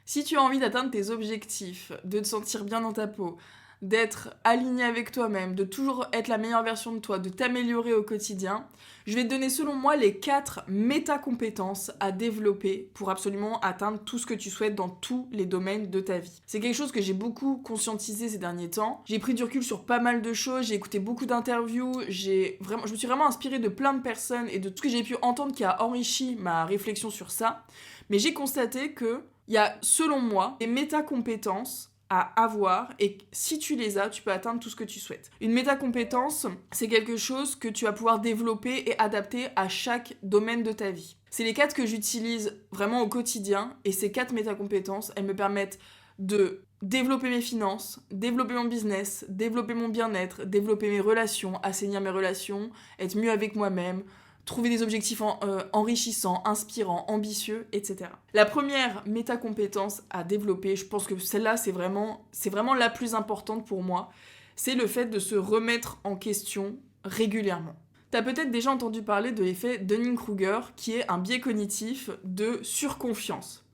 Si tu as envie d'atteindre tes objectifs, de te sentir bien dans ta peau, d'être aligné avec toi-même, de toujours être la meilleure version de toi, de t'améliorer au quotidien, je vais te donner selon moi les 4 méta-compétences à développer pour absolument atteindre tout ce que tu souhaites dans tous les domaines de ta vie. C'est quelque chose que j'ai beaucoup conscientisé ces derniers temps. J'ai pris du recul sur pas mal de choses, j'ai écouté beaucoup d'interviews, je me suis vraiment inspirée de plein de personnes et de tout ce que j'ai pu entendre qui a enrichi ma réflexion sur ça. Mais j'ai constaté que il y a, selon moi, des méta-compétences à avoir et si tu les as, tu peux atteindre tout ce que tu souhaites. Une méta-compétence, c'est quelque chose que tu vas pouvoir développer et adapter à chaque domaine de ta vie. C'est les 4 que j'utilise vraiment au quotidien et ces 4 méta-compétences, elles me permettent de développer mes finances, développer mon business, développer mon bien-être, développer mes relations, assainir mes relations, être mieux avec moi-même, trouver des objectifs enrichissants, inspirants, ambitieux, etc. La première méta-compétence à développer, je pense que celle-là, c'est vraiment la plus importante pour moi, c'est le fait de se remettre en question régulièrement. T'as peut-être déjà entendu parler de l'effet Dunning-Kruger, qui est un biais cognitif de surconfiance.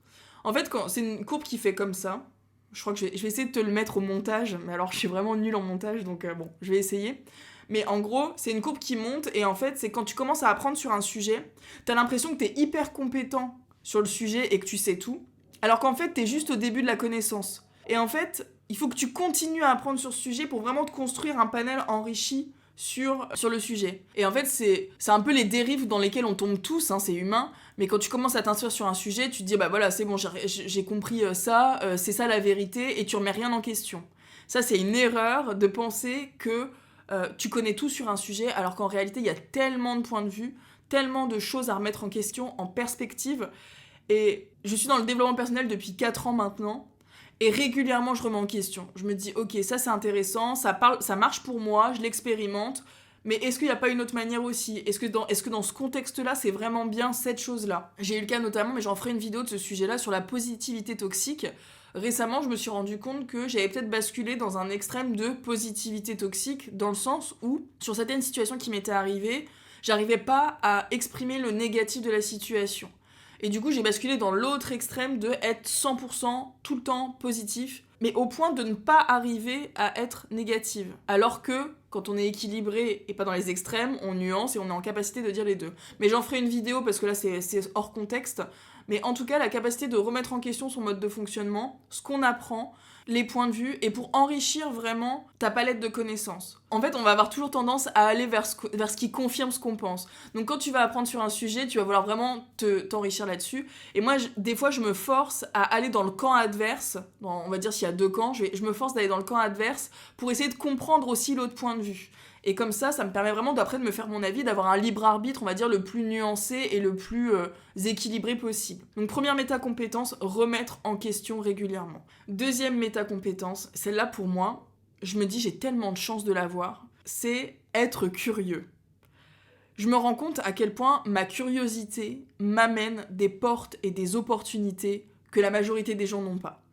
En fait, c'est une courbe qui fait comme ça. Je crois que je vais essayer de te le mettre au montage, mais alors je suis vraiment nulle en montage, donc bon, je vais essayer. Mais en gros, c'est une courbe qui monte et en fait, c'est quand tu commences à apprendre sur un sujet, t'as l'impression que t'es hyper compétent sur le sujet et que tu sais tout, alors qu'en fait, t'es juste au début de la connaissance. Et en fait, il faut que tu continues à apprendre sur ce sujet pour vraiment te construire un panel enrichi sur le sujet. Et en fait, c'est un peu les dérives dans lesquelles on tombe tous, hein, c'est humain, mais quand tu commences à t'instruire sur un sujet, tu te dis, bah voilà, c'est bon, j'ai compris ça, c'est ça la vérité, et tu remets rien en question. Ça, c'est une erreur de penser que tu connais tout sur un sujet, alors qu'en réalité, il y a tellement de points de vue, tellement de choses à remettre en question, en perspective. Et je suis dans le développement personnel depuis 4 ans maintenant, et régulièrement, je remets en question. Je me dis, ok, ça c'est intéressant, ça marche pour moi, je l'expérimente, mais est-ce qu'il n'y a pas une autre manière aussi ? Est-ce que dans ce contexte-là, c'est vraiment bien cette chose-là ? J'ai eu le cas notamment, mais j'en ferai une vidéo de ce sujet-là, sur la positivité toxique. Récemment, je me suis rendu compte que j'avais peut-être basculé dans un extrême de positivité toxique, dans le sens où, sur certaines situations qui m'étaient arrivées, j'arrivais pas à exprimer le négatif de la situation. Et du coup, j'ai basculé dans l'autre extrême de être 100% tout le temps positif, mais au point de ne pas arriver à être négative. Alors que, quand on est équilibré et pas dans les extrêmes, on nuance et on est en capacité de dire les deux. Mais j'en ferai une vidéo parce que là, c'est hors contexte. Mais en tout cas, la capacité de remettre en question son mode de fonctionnement, ce qu'on apprend, les points de vue, et pour enrichir vraiment ta palette de connaissances. En fait, on va avoir toujours tendance à aller vers ce qui confirme ce qu'on pense. Donc quand tu vas apprendre sur un sujet, tu vas vouloir vraiment t'enrichir là-dessus. Et moi, des fois, je me force à aller dans le camp adverse. On va dire s'il y a 2 camps, je me force d'aller dans le camp adverse pour essayer de comprendre aussi l'autre point de vue. Et comme ça me permet vraiment d'après de me faire mon avis, d'avoir un libre arbitre, on va dire, le plus nuancé et le plus équilibré possible. Donc première méta-compétence, remettre en question régulièrement. Deuxième méta-compétence, celle-là pour moi, je me dis j'ai tellement de chance de l'avoir, c'est être curieux. Je me rends compte à quel point ma curiosité m'amène des portes et des opportunités que la majorité des gens n'ont pas.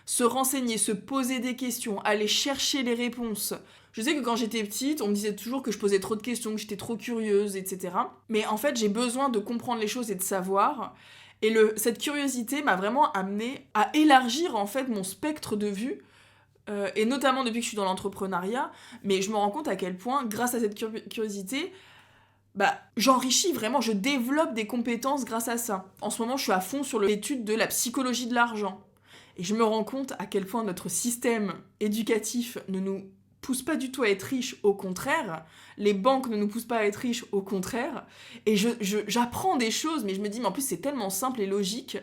Se renseigner, se poser des questions, aller chercher les réponses. Je sais que quand j'étais petite, on me disait toujours que je posais trop de questions, que j'étais trop curieuse, etc. Mais en fait, j'ai besoin de comprendre les choses et de savoir. Et cette curiosité m'a vraiment amenée à élargir en fait mon spectre de vue, et notamment depuis que je suis dans l'entrepreneuriat. Mais je me rends compte à quel point, grâce à cette curiosité, j'enrichis vraiment, je développe des compétences grâce à ça. En ce moment, je suis à fond sur l'étude de la psychologie de l'argent. Et je me rends compte à quel point notre système éducatif ne nous pousse pas du tout à être riches, au contraire. Les banques ne nous poussent pas à être riches, au contraire. Et j'apprends des choses, mais je me dis, mais en plus c'est tellement simple et logique.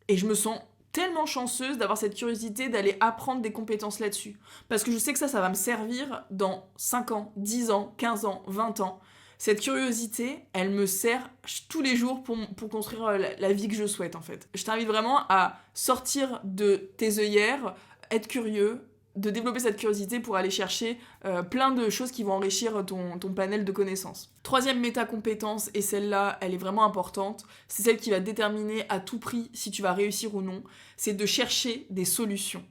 Et je me sens tellement chanceuse d'avoir cette curiosité d'aller apprendre des compétences là-dessus. Parce que je sais que ça va me servir dans 5 ans, 10 ans, 15 ans, 20 ans. Cette curiosité, elle me sert tous les jours pour construire la vie que je souhaite, en fait. Je t'invite vraiment à sortir de tes œillères, être curieux, de développer cette curiosité pour aller chercher plein de choses qui vont enrichir ton panel de connaissances. Troisième méta-compétence, et celle-là, elle est vraiment importante, c'est celle qui va déterminer à tout prix si tu vas réussir ou non, c'est de chercher des solutions.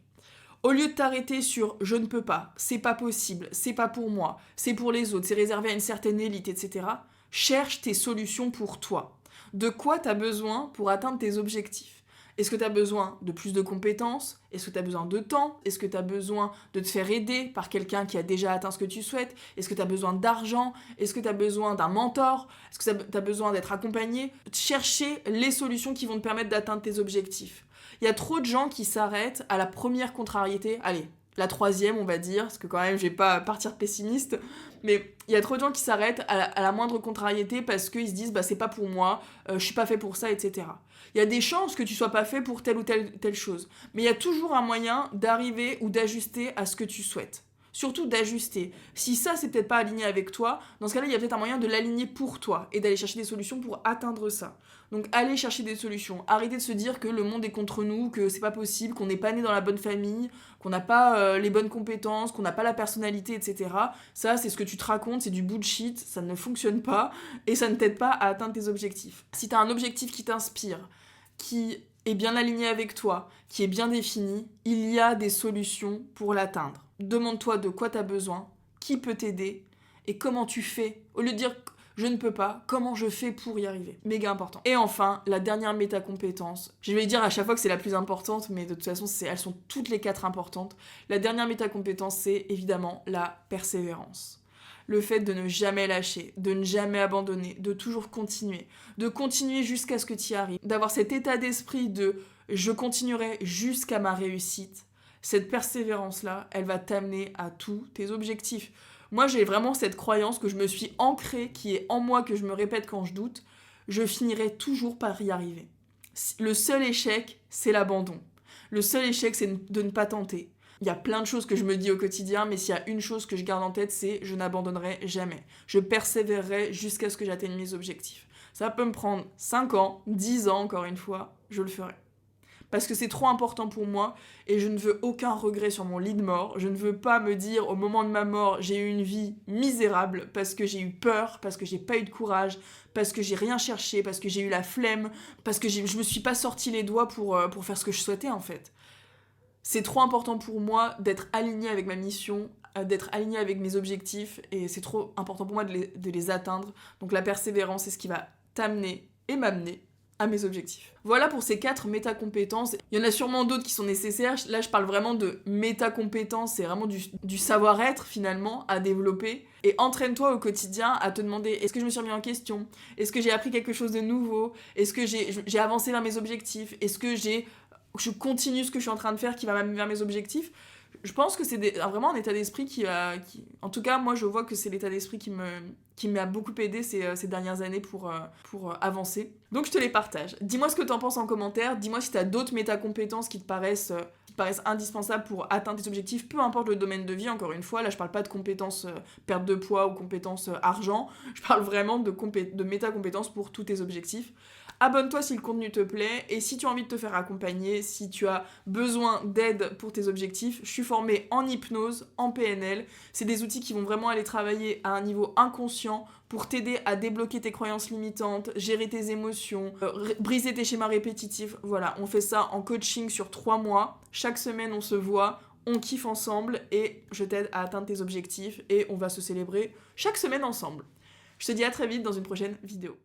Au lieu de t'arrêter sur « je ne peux pas »,« c'est pas possible »,« c'est pas pour moi »,« c'est pour les autres »,« c'est réservé à une certaine élite », etc., cherche tes solutions pour toi. De quoi tu as besoin pour atteindre tes objectifs ? Est-ce que tu as besoin de plus de compétences? Est-ce que tu as besoin de temps? Est-ce que tu as besoin de te faire aider par quelqu'un qui a déjà atteint ce que tu souhaites? Est-ce que tu as besoin d'argent? Est-ce que tu as besoin d'un mentor? Est-ce que tu as besoin d'être accompagné? Chercher les solutions qui vont te permettre d'atteindre tes objectifs. Il y a trop de gens qui s'arrêtent à la première contrariété. Allez, la troisième, on va dire, parce que quand même, je vais pas partir pessimiste, mais il y a trop de gens qui s'arrêtent à la moindre contrariété parce qu'ils se disent, bah c'est pas pour moi, je suis pas fait pour ça, etc. Il y a des chances que tu sois pas fait pour telle ou telle chose, mais il y a toujours un moyen d'arriver ou d'ajuster à ce que tu souhaites. Surtout d'ajuster. Si ça, c'est peut-être pas aligné avec toi, dans ce cas-là, il y a peut-être un moyen de l'aligner pour toi et d'aller chercher des solutions pour atteindre ça. Donc, allez chercher des solutions. Arrêtez de se dire que le monde est contre nous, que c'est pas possible, qu'on n'est pas né dans la bonne famille, qu'on n'a pas les bonnes compétences, qu'on n'a pas la personnalité, etc. Ça, c'est ce que tu te racontes, c'est du bullshit, ça ne fonctionne pas et ça ne t'aide pas à atteindre tes objectifs. Si tu as un objectif qui t'inspire, qui est bien aligné avec toi, qui est bien défini, il y a des solutions pour l'atteindre. Demande-toi de quoi tu as besoin, qui peut t'aider et comment tu fais. Au lieu de dire je ne peux pas, comment je fais pour y arriver. Méga important. Et enfin, la dernière métacompétence. Je vais dire à chaque fois que c'est la plus importante, mais de toute façon, elles sont toutes les 4 importantes. La dernière métacompétence, c'est évidemment la persévérance. Le fait de ne jamais lâcher, de ne jamais abandonner, de toujours continuer, de continuer jusqu'à ce que tu y arrives, d'avoir cet état d'esprit de je continuerai jusqu'à ma réussite. Cette persévérance-là, elle va t'amener à tous tes objectifs. Moi, j'ai vraiment cette croyance que je me suis ancrée, qui est en moi, que je me répète quand je doute, je finirai toujours par y arriver. Le seul échec, c'est l'abandon. Le seul échec, c'est de ne pas tenter. Il y a plein de choses que je me dis au quotidien, mais s'il y a une chose que je garde en tête, c'est je n'abandonnerai jamais. Je persévérerai jusqu'à ce que j'atteigne mes objectifs. Ça peut me prendre 5 ans, 10 ans encore une fois, je le ferai. Parce que c'est trop important pour moi et je ne veux aucun regret sur mon lit de mort. Je ne veux pas me dire au moment de ma mort, j'ai eu une vie misérable parce que j'ai eu peur, parce que j'ai pas eu de courage, parce que j'ai rien cherché, parce que j'ai eu la flemme, parce que je me suis pas sorti les doigts pour faire ce que je souhaitais en fait. C'est trop important pour moi d'être aligné avec ma mission, d'être aligné avec mes objectifs et c'est trop important pour moi de les atteindre. Donc la persévérance, c'est ce qui va t'amener et m'amener à mes objectifs. Voilà pour ces 4 métacompétences. Il y en a sûrement d'autres qui sont nécessaires. Là, je parle vraiment de métacompétences. C'est vraiment du savoir-être, finalement, à développer. Et entraîne-toi au quotidien à te demander est-ce que je me suis remis en question? Est-ce que j'ai appris quelque chose de nouveau? Est-ce que j'ai avancé vers mes objectifs? Est-ce que je continue ce que je suis en train de faire qui va m'amener vers mes objectifs? Je pense que c'est vraiment un état d'esprit qui... En tout cas, moi, je vois que c'est l'état d'esprit qui m'a beaucoup aidé ces dernières années pour avancer. Donc, je te les partage. Dis-moi ce que tu en penses en commentaire. Dis-moi si tu as d'autres métacompétences qui te paraissent indispensables pour atteindre tes objectifs, peu importe le domaine de vie, encore une fois. Là, je parle pas de compétences perte de poids ou compétences argent. Je parle vraiment de métacompétences pour tous tes objectifs. Abonne-toi si le contenu te plaît et si tu as envie de te faire accompagner, si tu as besoin d'aide pour tes objectifs, je suis formée en hypnose, en PNL. C'est des outils qui vont vraiment aller travailler à un niveau inconscient pour t'aider à débloquer tes croyances limitantes, gérer tes émotions, briser tes schémas répétitifs. Voilà, on fait ça en coaching sur 3 mois. Chaque semaine, on se voit, on kiffe ensemble et je t'aide à atteindre tes objectifs et on va se célébrer chaque semaine ensemble. Je te dis à très vite dans une prochaine vidéo.